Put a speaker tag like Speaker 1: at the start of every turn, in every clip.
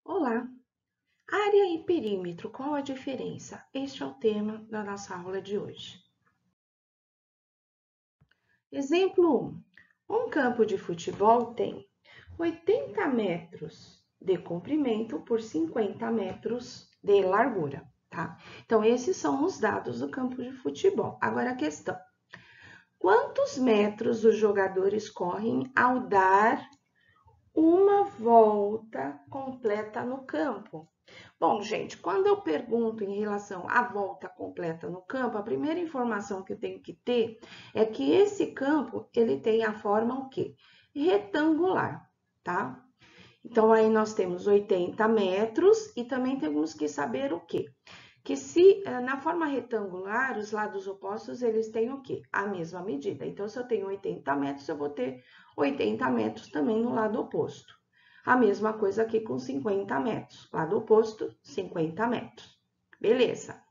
Speaker 1: Olá! Área e perímetro, qual a diferença? Este é o tema da nossa aula de hoje. Exemplo 1. Um campo de futebol tem 80 metros de comprimento por 50 metros de largura, tá? Então, esses são os dados do campo de futebol. Agora, a questão. Quantos metros os jogadores correm ao dar uma volta completa no campo? Bom, gente, quando eu pergunto em relação à volta completa no campo, a primeira informação que eu tenho que ter é que esse campo, ele tem a forma o quê? Retangular, tá? Então, aí nós temos 80 metros e também temos que saber o quê? Que se na forma retangular, os lados opostos, eles têm o quê? A mesma medida. Então, se eu tenho 80 metros, eu vou ter 80 metros também no lado oposto. A mesma coisa aqui com 50 metros. Lado oposto, 50 metros. Beleza.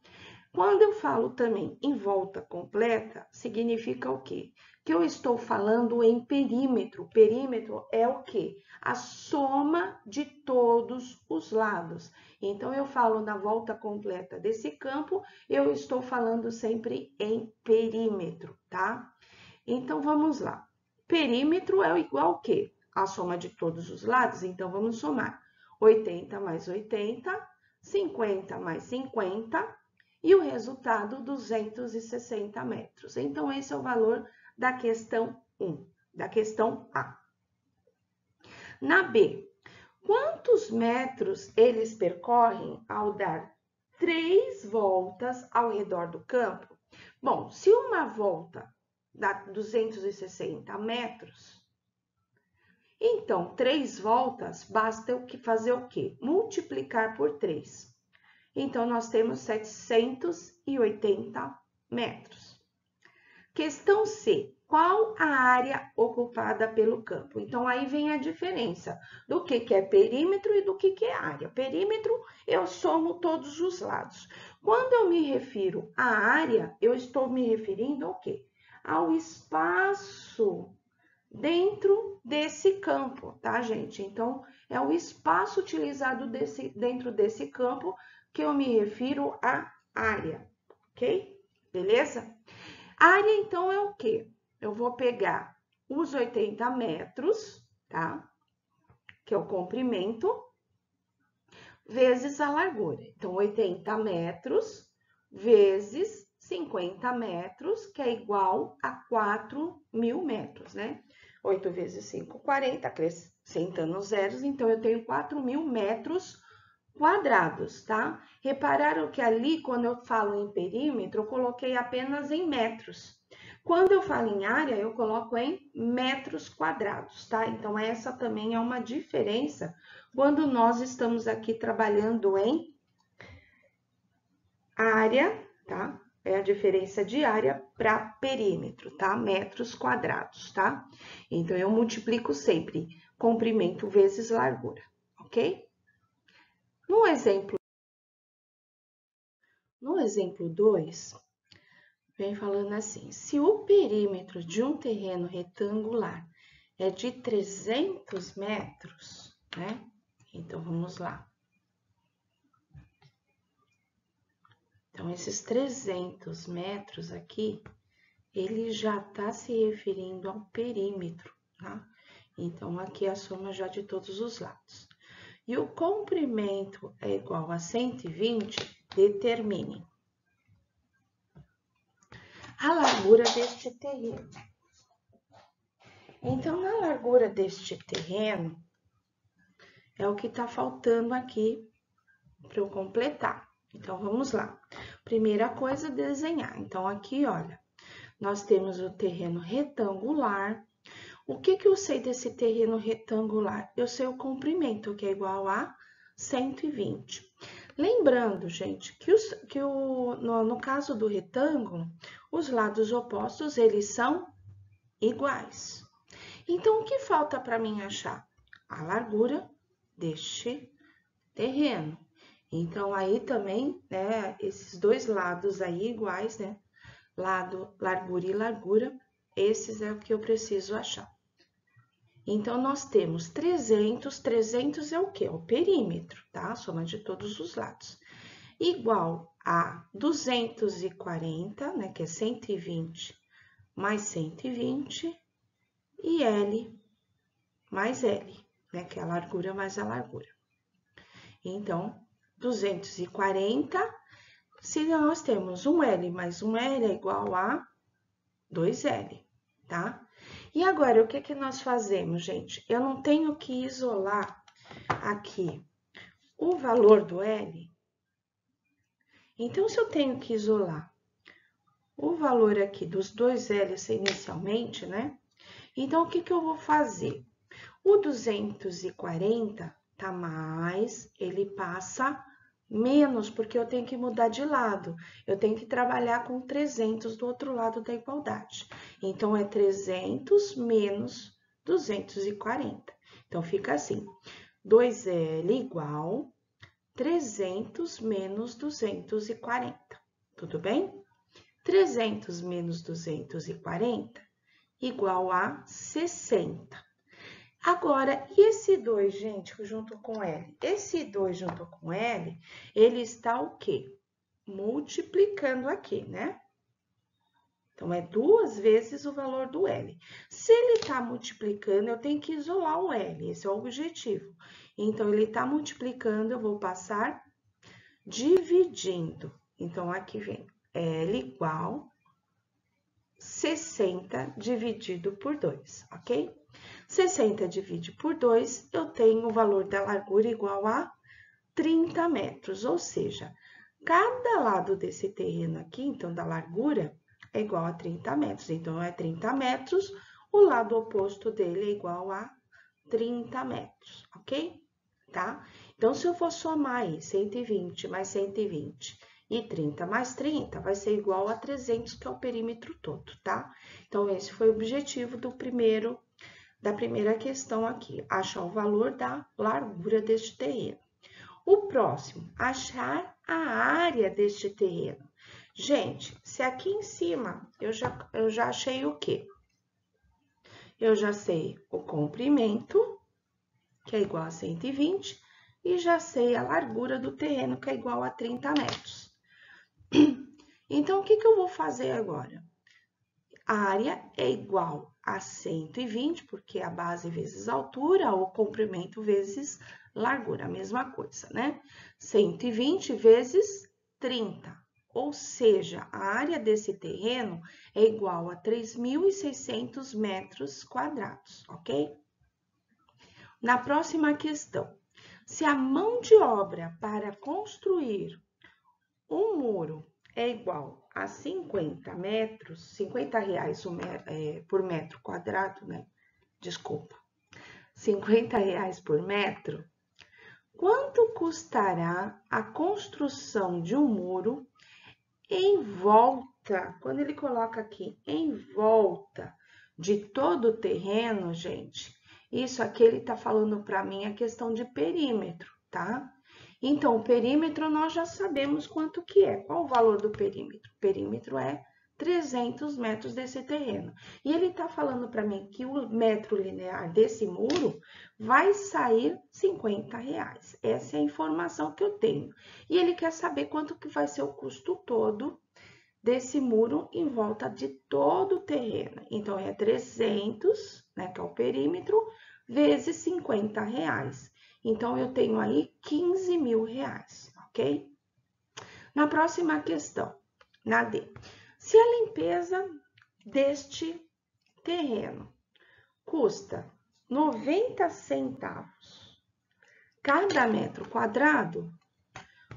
Speaker 1: Quando eu falo também em volta completa, significa o quê? Que eu estou falando em perímetro. Perímetro é o quê? A soma de todos os lados. Então, eu falo na volta completa desse campo, eu estou falando sempre em perímetro, tá? Então, vamos lá. Perímetro é igual ao quê? A soma de todos os lados. Então, vamos somar 80 mais 80, 50 mais 50, e o resultado, 260 metros. Então, esse é o valor da questão 1, da questão A. Na B, quantos metros eles percorrem ao dar 3 voltas ao redor do campo? Bom, se uma volta dá 260 metros, então 3 voltas basta fazer o quê? Multiplicar por 3. Então, nós temos 780 metros. Questão C. Qual a área ocupada pelo campo? Então, aí vem a diferença do que é perímetro e do que é área. Perímetro, eu somo todos os lados. Quando eu me refiro à área, eu estou me referindo ao quê? Ao espaço dentro desse campo, tá, gente? Então, é o espaço utilizado dentro desse campo que eu me refiro à área, ok? Beleza? Área, então, é o quê? Eu vou pegar os 80 metros, tá? Que é o comprimento, vezes a largura. Então, 80 metros vezes 50 metros, que é igual a 4.000 metros, né? 8 vezes 5, 40, acrescentando zeros, então eu tenho 4.000 metros quadrados, tá? Repararam que ali, quando eu falo em perímetro, eu coloquei apenas em metros. Quando eu falo em área, eu coloco em metros quadrados, tá? Então, essa também é uma diferença quando nós estamos aqui trabalhando em área, tá? É a diferença de área para perímetro, tá? Metros quadrados, tá? Então, eu multiplico sempre comprimento vezes largura, ok? No exemplo 2, vem falando assim: se o perímetro de um terreno retangular é de 300 metros, né? Então, vamos lá. Então, esses 300 metros aqui, ele já está se referindo ao perímetro, tá? Então, aqui é a soma já de todos os lados. E o comprimento é igual a 120, determine a largura deste terreno. Então, na largura deste terreno, é o que está faltando aqui para eu completar. Então, vamos lá. Primeira coisa, desenhar. Então, aqui, olha, nós temos o terreno retangular. O que eu sei desse terreno retangular? Eu sei o comprimento, que é igual a 120. Lembrando, gente, que no caso do retângulo, os lados opostos, eles são iguais. Então, o que falta para mim achar? A largura deste terreno. Então, aí também, né, esses dois lados aí iguais, né, lado, largura e largura, esses é o que eu preciso achar. Então, nós temos 300, 300 é o quê? É o perímetro, tá? A soma de todos os lados. Igual a 240, né, que é 120 mais 120, e L mais L, né, que é a largura mais a largura. Então, 240, se nós temos um L mais um L é igual a 2L, tá? E agora, o que que nós fazemos, gente? Eu não tenho que isolar aqui o valor do L. Então, se eu tenho que isolar o valor aqui dos dois L's inicialmente, né? Então, o que que eu vou fazer? O 240 tá mais, ele passa menos, porque eu tenho que mudar de lado. Eu tenho que trabalhar com 300 do outro lado da igualdade. Então, é 300 menos 240. Então, fica assim, 2L igual 300 menos 240. Tudo bem? 300 menos 240 igual a 60. Agora, e esse 2, gente, junto com L? Esse 2 junto com L, ele está o quê? Multiplicando aqui, né? Então, é 2 vezes o valor do L. Se ele está multiplicando, eu tenho que isolar o L, esse é o objetivo. Então, ele está multiplicando, eu vou passar dividindo. Então, aqui vem L igual 60 dividido por 2, ok? 60 divide por 2, eu tenho o valor da largura igual a 30 metros, ou seja, cada lado desse terreno aqui, então, da largura, é igual a 30 metros. Então, é 30 metros, o lado oposto dele é igual a 30 metros, ok? Tá? Então, se eu for somar aí 120 mais 120 e 30 mais 30, vai ser igual a 300, que é o perímetro todo, tá? Então, esse foi o objetivo da primeira questão aqui, achar o valor da largura deste terreno. O próximo, achar a área deste terreno. Gente, se aqui em cima eu já achei o quê? Eu já sei o comprimento, que é igual a 120, e já sei a largura do terreno, que é igual a 30 metros. Então, o que que eu vou fazer agora? A área é igual a 120, porque a base vezes a altura, ou comprimento vezes largura, a mesma coisa, né? 120 vezes 30, ou seja, a área desse terreno é igual a 3.600 metros quadrados, ok? Na próxima questão, se a mão de obra para construir um muro é igual a 50 metros, 50 reais por metro quadrado, né? Desculpa, 50 reais por metro, quanto custará a construção de um muro em volta, quando ele coloca aqui, em volta de todo o terreno, gente, isso aqui ele tá falando para mim a questão de perímetro, tá? Então, o perímetro nós já sabemos quanto que é. Qual o valor do perímetro? O perímetro é 300 metros desse terreno. E ele está falando para mim que o metro linear desse muro vai sair 50 reais. Essa é a informação que eu tenho. E ele quer saber quanto que vai ser o custo todo desse muro em volta de todo o terreno. Então, é 300, né, que é o perímetro, vezes 50 reais. Então, eu tenho aí 15 mil reais, ok? Na próxima questão, na D. Se a limpeza deste terreno custa 90 centavos cada metro quadrado,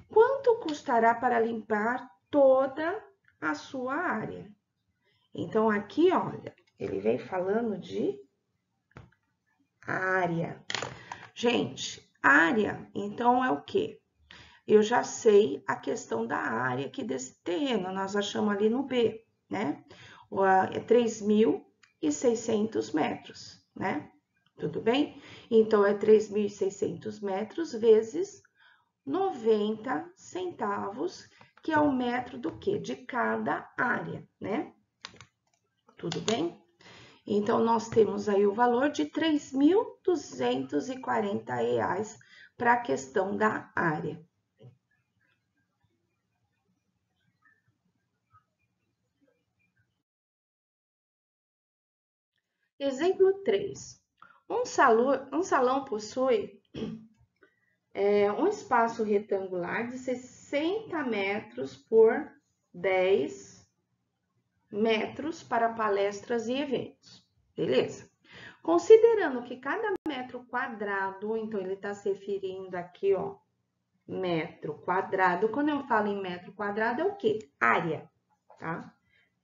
Speaker 1: quanto custará para limpar toda a sua área? Então, aqui, olha, ele vem falando de área. Gente, área, então, é o quê? Eu já sei a questão da área aqui desse terreno, nós achamos ali no B, né? É 3.600 metros, né? Tudo bem? Então, é 3.600 metros vezes 90 centavos, que é o metro do quê? De cada área, né? Tudo bem? Então, nós temos aí o valor de R$ 3.240 para a questão da área. Exemplo 3. Um salão possui um espaço retangular de 60 metros por 10 metros para palestras e eventos. Beleza? Considerando que cada metro quadrado, então ele está se referindo aqui, ó, metro quadrado. Quando eu falo em metro quadrado, é o quê? Área, tá?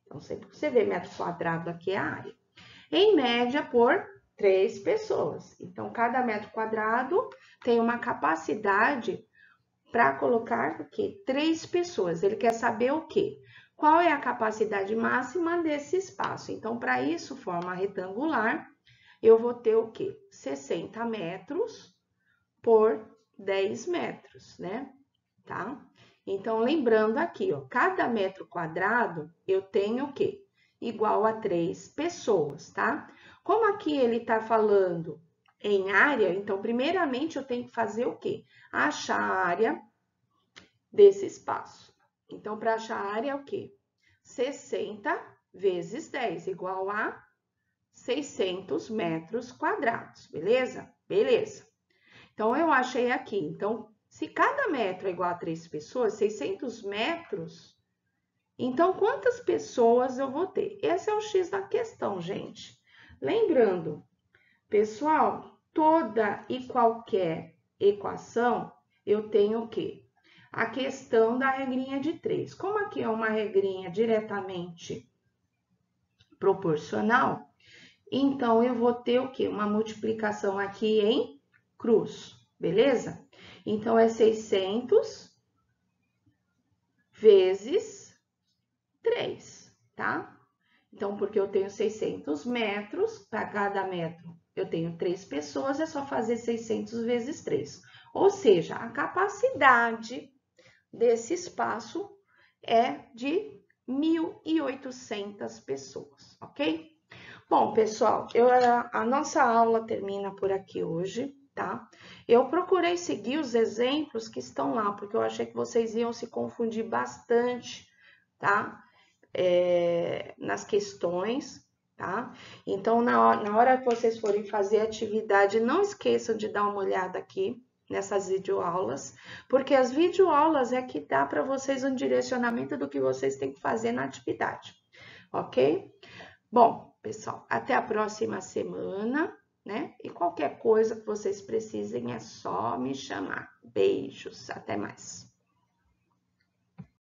Speaker 1: Então, sempre que você vê metro quadrado aqui é a área. Em média, por 3 pessoas. Então, cada metro quadrado tem uma capacidade para colocar o quê? 3 pessoas. Ele quer saber o quê? Qual é a capacidade máxima desse espaço? Então, para isso, forma retangular, eu vou ter o quê? 60 metros por 10 metros, né? Tá? Então, lembrando aqui, ó, cada metro quadrado eu tenho o quê? Igual a 3 pessoas, tá? Como aqui ele tá falando em área, então, primeiramente, eu tenho que fazer o quê? Achar a área desse espaço. Então, para achar a área é o quê? 60 vezes 10, igual a 600 metros quadrados, beleza? Beleza. Então, eu achei aqui. Então, se cada metro é igual a 3 pessoas, 600 metros, então, quantas pessoas eu vou ter? Esse é o X da questão, gente. Lembrando, pessoal, toda e qualquer equação, eu tenho o quê? A questão da regrinha de 3. Como aqui é uma regrinha diretamente proporcional, então eu vou ter o quê? Uma multiplicação aqui em cruz, beleza? Então, é 600 vezes 3, tá? Então, porque eu tenho 600 metros, para cada metro eu tenho 3 pessoas, é só fazer 600 vezes 3. Ou seja, a capacidade desse espaço é de 1.800 pessoas, ok? Bom, pessoal, a nossa aula termina por aqui hoje, tá? Eu procurei seguir os exemplos que estão lá, porque eu achei que vocês iam se confundir bastante, tá? Nas questões, tá? Então, na hora que vocês forem fazer a atividade, não esqueçam de dar uma olhada aqui nessas videoaulas, porque as videoaulas é que dá para vocês um direcionamento do que vocês têm que fazer na atividade, ok? Bom, pessoal, até a próxima semana, né? E qualquer coisa que vocês precisem é só me chamar. Beijos, até mais.